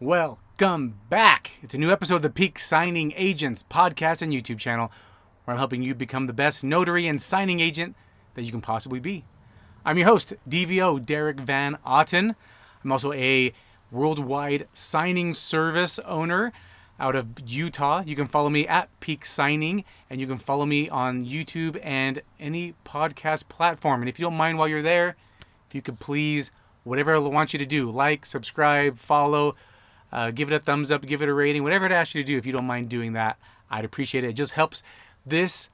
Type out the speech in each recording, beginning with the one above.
Welcome back. It's a new episode of the Peak Signing Agents podcast and YouTube channel where I'm helping you become the best notary and signing agent that you can possibly be. I'm your host, DVO Derek Van Otten. I'm also a worldwide signing service owner out of Utah. You can follow me at Peak Signing, and you can follow me on YouTube and any podcast platform. And if you don't mind while you're there, if you could please, whatever I want you to do, like, subscribe, follow, give it a thumbs up, give it a rating, whatever it asks you to do. If you don't mind doing that, I'd appreciate it. It just helps this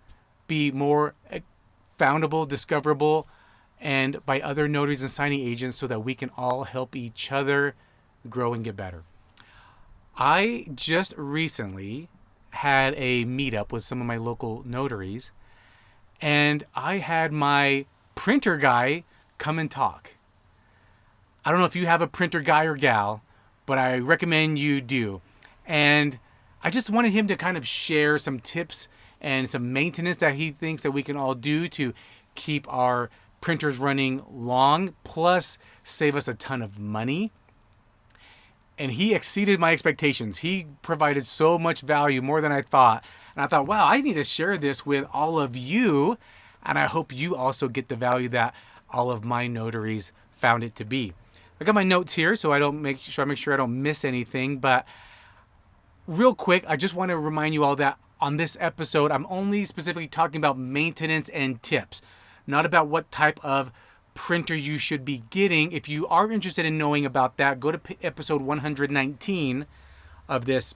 be more foundable, discoverable, and by other notaries and signing agents so that we can all help each other grow and get better. I just recently had a meetup with some of my local notaries, and I had my printer guy come and talk. I don't know if you have a printer guy or gal, but I recommend you do. And I just wanted him to kind of share some tips and some maintenance that he thinks that we can all do to keep our printers running long, plus save us a ton of money. And he exceeded my expectations. He provided so much value, more than I thought. And I thought, wow, I need to share this with all of you. And I hope you also get the value that all of my notaries found it to be. I got my notes here so I make sure I don't miss anything. But real quick, I just want to remind you all that on this episode, I'm only specifically talking about maintenance and tips, not about what type of printer you should be getting. If you are interested in knowing about that, go to episode 119 of this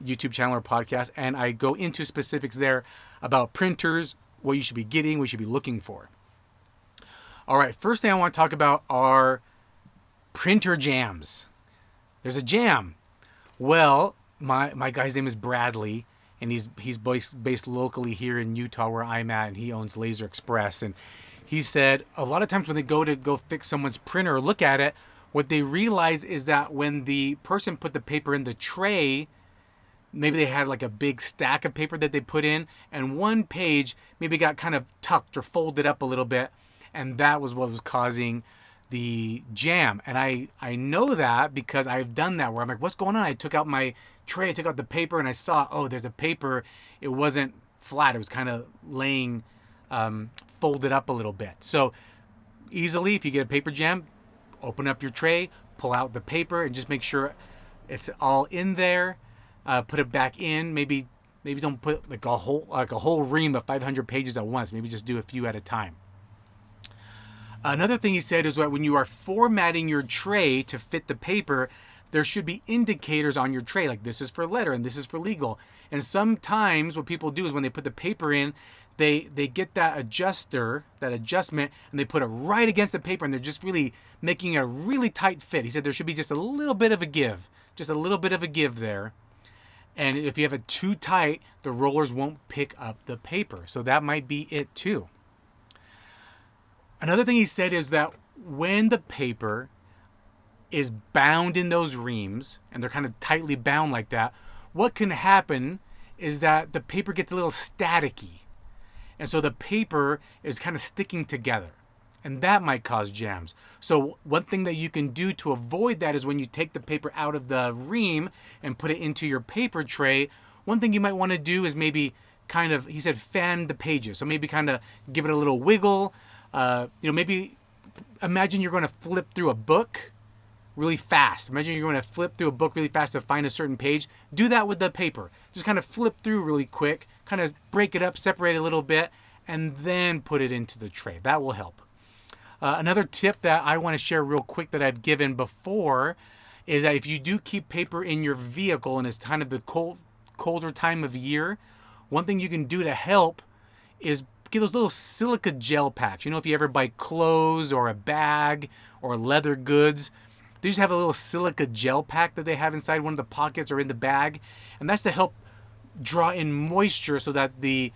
YouTube channel or podcast, and I go into specifics there about printers, what you should be getting, what you should be looking for. All right, first thing I want to talk about are printer jams. There's a jam. Well, my guy's name is Bradley, and he's based locally here in Utah where I'm at, and he owns Laser Express. And he said a lot of times when they go fix someone's printer or look at it, what they realize is that when the person put the paper in the tray, maybe they had like a big stack of paper that they put in, and one page maybe got kind of tucked or folded up a little bit, and that was what was causing the jam. And I know that because I've done that where I'm like, what's going on? I took out my tray, I took out the paper, and I saw, oh, there's a paper. It wasn't flat. It was kind of laying folded up a little bit. So easily, if you get a paper jam, open up your tray, pull out the paper, and just make sure it's all in there. Put it back in. Maybe don't put like a whole ream of 500 pages at once. Maybe just do a few at a time. Another thing he said is that when you are formatting your tray to fit the paper, there should be indicators on your tray, like this is for letter and this is for legal. And sometimes what people do is when they put the paper in, they get that adjustment, and they put it right against the paper, and they're just really making a really tight fit. He said there should be just a little bit of a give, there. And if you have it too tight, the rollers won't pick up the paper. So that might be it too. Another thing he said is that when the paper is bound in those reams, and they're kind of tightly bound like that, what can happen is that the paper gets a little staticky. And so the paper is kind of sticking together, and that might cause jams. So one thing that you can do to avoid that is when you take the paper out of the ream and put it into your paper tray, one thing you might want to do is maybe kind of, he said, fan the pages. So maybe kind of give it a little wiggle. Maybe imagine you're going to flip through a book really fast. Imagine you're going to flip through a book really fast to find a certain page. Do that with the paper. Just kind of flip through really quick, kind of break it up, separate it a little bit, and then put it into the tray. That will help. Another tip that I want to share real quick that I've given before is that if you do keep paper in your vehicle and it's kind of the colder time of year, one thing you can do to help is get those little silica gel packs. You know, if you ever buy clothes or a bag or leather goods, they just have a little silica gel pack that they have inside one of the pockets or in the bag. And that's to help draw in moisture so that the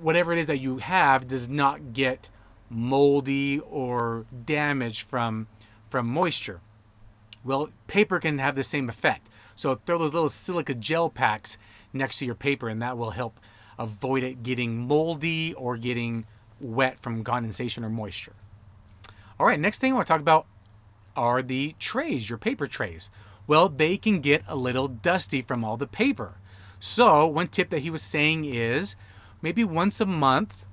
whatever it is that you have does not get moldy or damaged from moisture. Well, paper can have the same effect. So throw those little silica gel packs next to your paper, and that will help avoid it getting moldy or getting wet from condensation or moisture. All right, next thing I want to talk about are the trays, your paper trays. Well, they can get a little dusty from all the paper. So one tip that he was saying is maybe once a month,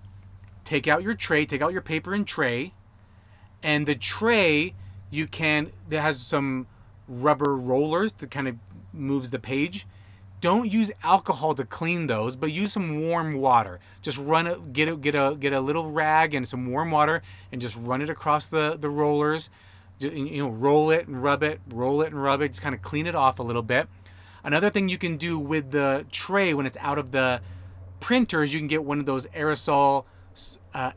take out your tray, take out your paper and tray, and the tray that has some rubber rollers that kind of moves the page. Don't use alcohol to clean those, but use some warm water. Just run it, get a little rag and some warm water, and just run it across the rollers. Roll it and rub it, roll it and rub it. Just kind of clean it off a little bit. Another thing you can do with the tray when it's out of the printers, you can get one of those aerosol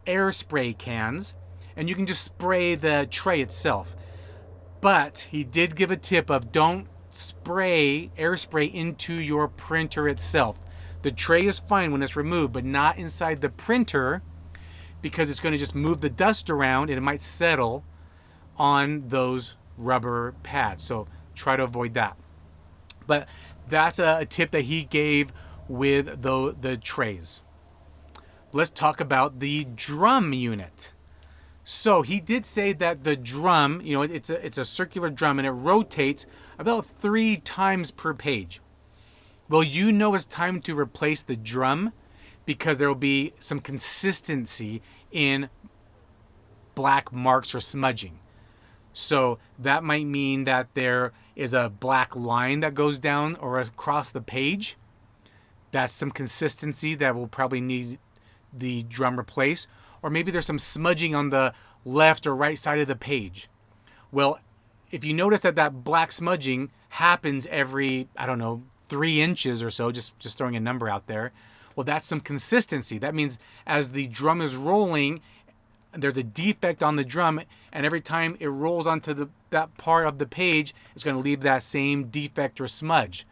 air spray cans, and you can just spray the tray itself. But he did give a tip of don't air spray into your printer itself. The tray is fine when it's removed, but not inside the printer, because it's going to just move the dust around and it might settle on those rubber pads. So try to avoid that. But that's a tip that he gave with the trays. Let's talk about the drum unit. So he did say that the drum, it's a circular drum and it rotates about 3 times per page. Well, it's time to replace the drum because there will be some consistency in black marks or smudging. So that might mean that there is a black line that goes down or across the page. That's some consistency that will probably need the drum replaced. Or maybe there's some smudging on the left or right side of the page. Well, if you notice that black smudging happens every, 3 inches or so, just throwing a number out there, well, that's some consistency. That means as the drum is rolling, there's a defect on the drum, and every time it rolls onto that part of the page, it's going to leave that same defect or smudge.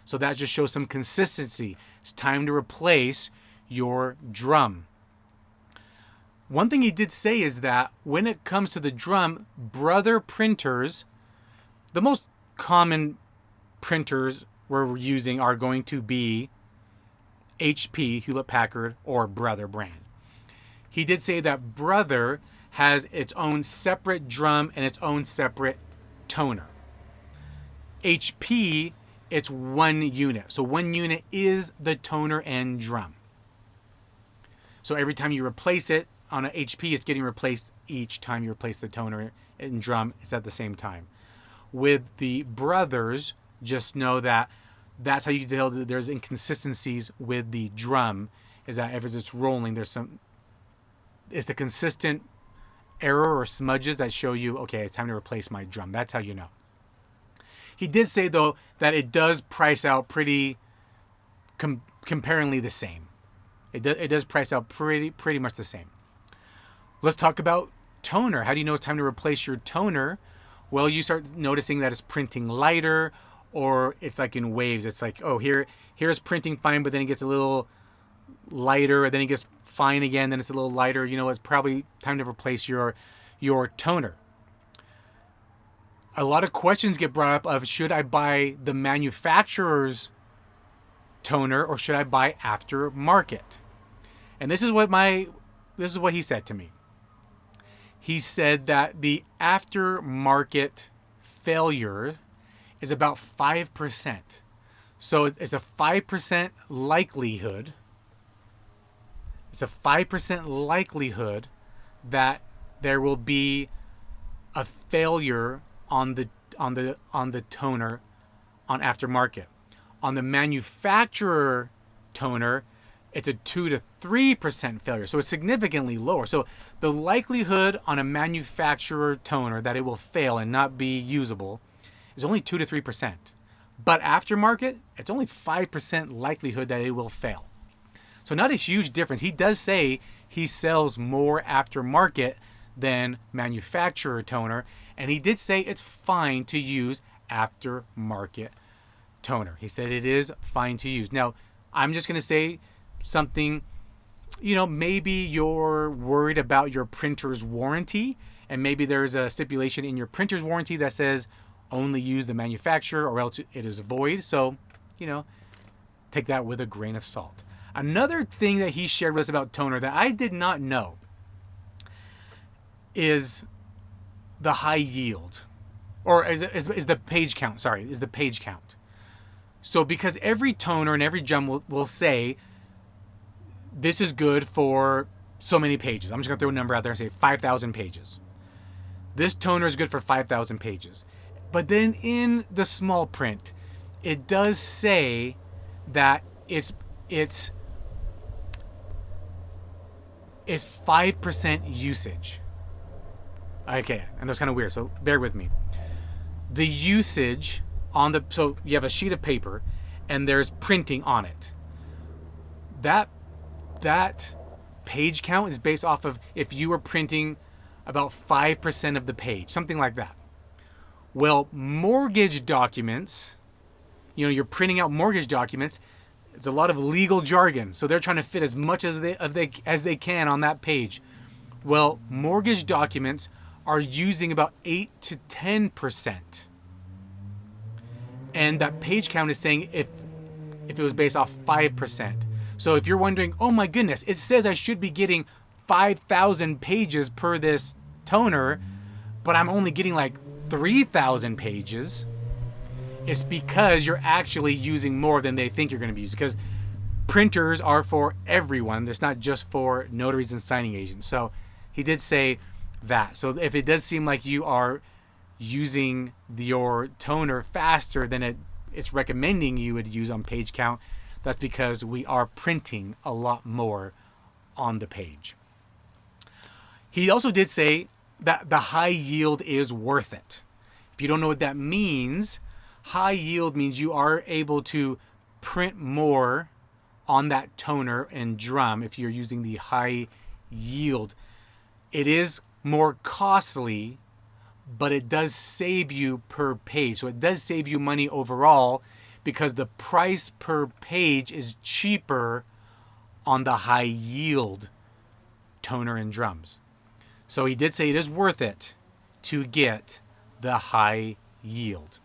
So that just shows some consistency. It's time to replace your drum. One thing he did say is that when it comes to the drum, brother printers, the most common printers we're using are going to be HP, Hewlett-Packard, or Brother brand. He did say that Brother has its own separate drum and its own separate toner. HP, it's one unit. So one unit is the toner and drum. So every time you replace it on an HP, it's getting replaced each time you replace the toner and drum. It's at the same time. With the Brothers, just know that that's how you tell that there's inconsistencies with the drum, is that if it's rolling, it's the consistent error or smudges that show you, okay, it's time to replace my drum. That's how you know. He did say, though, that it does price out pretty comparingly the same. It does price out pretty much the same. Let's talk about toner. How do you know it's time to replace your toner? Well, you start noticing that it's printing lighter, or it's like in waves. It's like, oh, here's printing fine, but then it gets a little lighter, and then it gets fine again, then it's a little lighter. It's probably time to replace your toner. A lot of questions get brought up of, should I buy the manufacturer's toner or should I buy aftermarket? And this is what he said to me. He said that the aftermarket failure is about 5%. So it's a 5% likelihood. It's a 5% likelihood that there will be a failure on the toner on aftermarket. On the manufacturer toner, it's a 2 to 3% failure. So it's significantly lower. So the likelihood on a manufacturer toner that it will fail and not be usable is only 2 to 3%. But aftermarket, it's only 5% likelihood that it will fail. So not a huge difference. He does say he sells more aftermarket than manufacturer toner, and he did say it's fine to use aftermarket toner. He said it is fine to use. Now, I'm just going to say something, maybe you're worried about your printer's warranty, and maybe there's a stipulation in your printer's warranty that says only use the manufacturer or else it is void. So, take that with a grain of salt. Another thing that he shared with us about toner that I did not know is the high yield. or is the page count, sorry, is the page count. So because every toner and every drum will say, this is good for so many pages. I'm just going to throw a number out there and say 5,000 pages. This toner is good for 5,000 pages. But then in the small print, it does say that it's 5% usage. Okay, and that's kind of weird, so bear with me. The usage so you have a sheet of paper and there's printing on it. That page count is based off of if you were printing about 5% of the page, something like that. Well, mortgage documents, you're printing out mortgage documents. It's a lot of legal jargon, so they're trying to fit as much as they can on that page. Well, mortgage documents are using about 8 to 10%. And that page count is saying if it was based off 5%. So if you're wondering, oh my goodness, it says I should be getting 5,000 pages per this toner, but I'm only getting like 3,000 pages. It's because you're actually using more than they think you're going to be using. Because printers are for everyone. It's not just for notaries and signing agents. So he did say that. So if it does seem like you are using your toner faster than it's recommending you would use on page count, that's because we are printing a lot more on the page. He also did say that the high yield is worth it. If you don't know what that means, high yield means you are able to print more on that toner and drum if you're using the high yield. It is more costly, but it does save you per page. So it does save you money overall because the price per page is cheaper on the high yield toner and drums. So he did say it is worth it to get the high yield.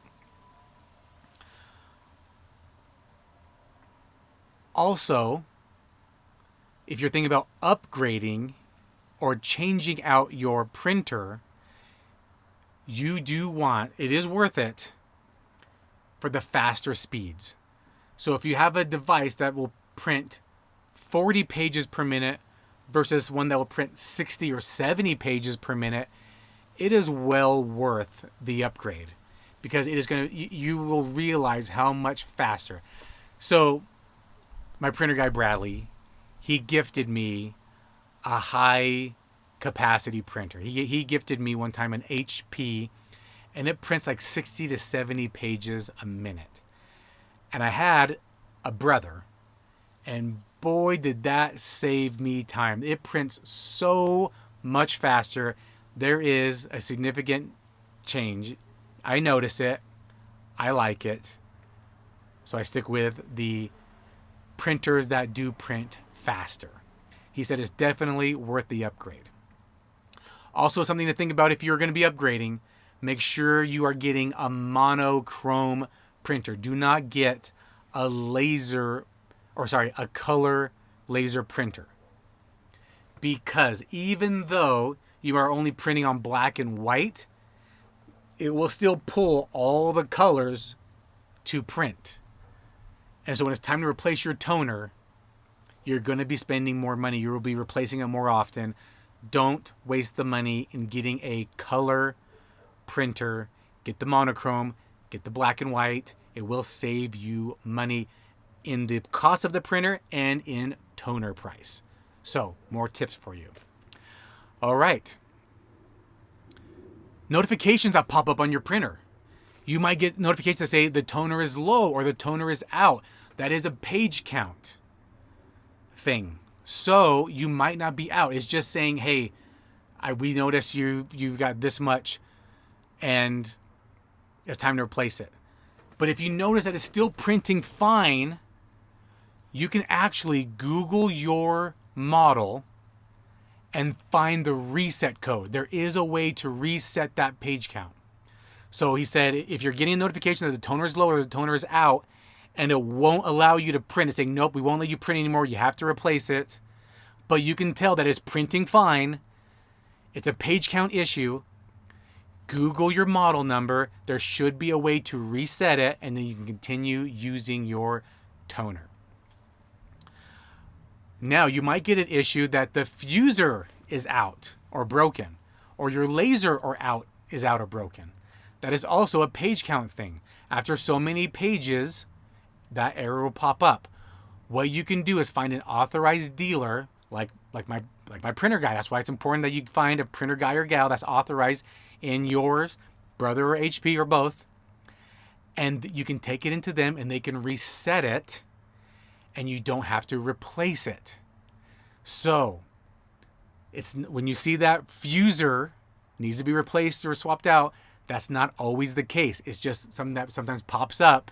Also, if you're thinking about upgrading or changing out your printer, it is worth it for the faster speeds. So if you have a device that will print 40 pages per minute versus one that will print 60 or 70 pages per minute, it is well worth the upgrade because you will realize how much faster. So my printer guy, Bradley, he gifted me a high capacity printer. He gifted me one time an HP, and it prints like 60 to 70 pages a minute. And I had a brother, and boy, did that save me time. It prints so much faster. There is a significant change. I notice it. I like it. So I stick with the printers that do print faster. He said it's definitely worth the upgrade. Also, something to think about if you're going to be upgrading, make sure you are getting a monochrome printer. Do not get a color laser printer. Because even though you are only printing on black and white, it will still pull all the colors to print. And so when it's time to replace your toner, you're going to be spending more money. You will be replacing it more often. Don't waste the money in getting a color printer. Get the monochrome, get the black and white. It will save you money in the cost of the printer and in toner price. So, more tips for you. All right. Notifications that pop up on your printer. You might get notifications that say the toner is low or the toner is out. That is a page count thing. So you might not be out. It's just saying, hey, we noticed you've got this much and it's time to replace it. But if you notice that it's still printing fine, you can actually Google your model and find the reset code. There is a way to reset that page count. So he said, if you're getting a notification that the toner is low or the toner is out, and it won't allow you to print, it's saying, nope, we won't let you print anymore. You have to replace it. But you can tell that it's printing fine. It's a page count issue. Google your model number. There should be a way to reset it, and then you can continue using your toner. Now, you might get an issue that the fuser is out or broken, or your laser is out or broken. That is also a page count thing. After so many pages, that error will pop up. What you can do is find an authorized dealer, like my printer guy. That's why it's important that you find a printer guy or gal that's authorized in yours, Brother or HP or both, and you can take it into them and they can reset it, and you don't have to replace it. So it's when you see that fuser needs to be replaced or swapped out, that's not always the case. It's just something that sometimes pops up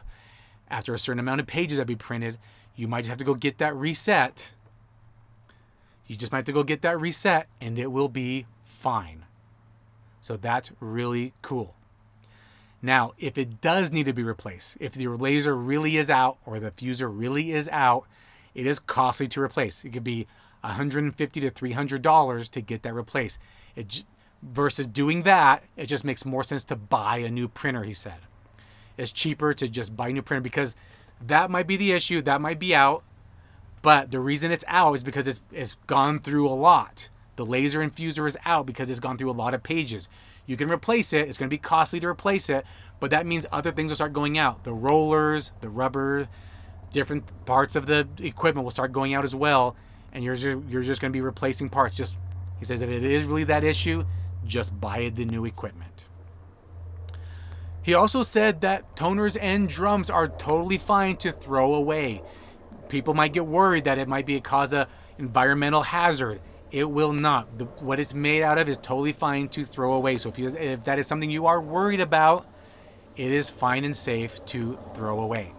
after a certain amount of pages that be printed. You might just have to go get that reset. You just might have to go get that reset and it will be fine. So that's really cool. Now, if it does need to be replaced, if your laser really is out or the fuser really is out, it is costly to replace. It could be $150 to $300 to get that replaced. Versus doing that, it just makes more sense to buy a new printer, he said. It's cheaper to just buy a new printer because that might be the issue. That might be out. But the reason it's out is because it's gone through a lot. The laser infuser is out because it's gone through a lot of pages. You can replace it. It's going to be costly to replace it. But that means other things will start going out. The rollers, the rubber, different parts of the equipment will start going out as well. And you're just going to be replacing parts. He says if it is really that issue, just buy the new equipment. He also said that toners and drums are totally fine to throw away. People might get worried that it might be a cause of environmental hazard. It will not. What it's made out of is totally fine to throw away. So if that is something you are worried about, it is fine and safe to throw away.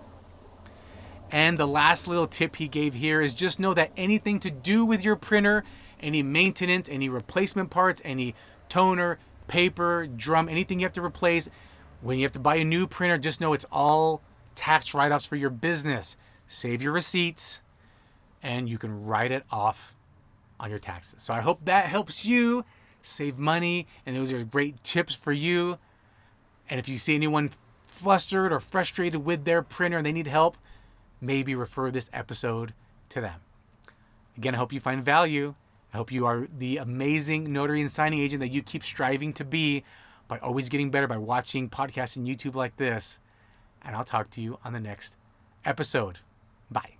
And the last little tip he gave here is just know that anything to do with your printer, any maintenance, any replacement parts, any toner, paper, drum, anything you have to replace, when you have to buy a new printer, just know it's all tax write-offs for your business. Save your receipts and you can write it off on your taxes. So I hope that helps you save money, and those are great tips for you. And if you see anyone flustered or frustrated with their printer and they need help, maybe refer this episode to them. Again, I hope you find value. I hope you are the amazing notary and signing agent that you keep striving to be by always getting better by watching podcasts and YouTube like this. And I'll talk to you on the next episode. Bye.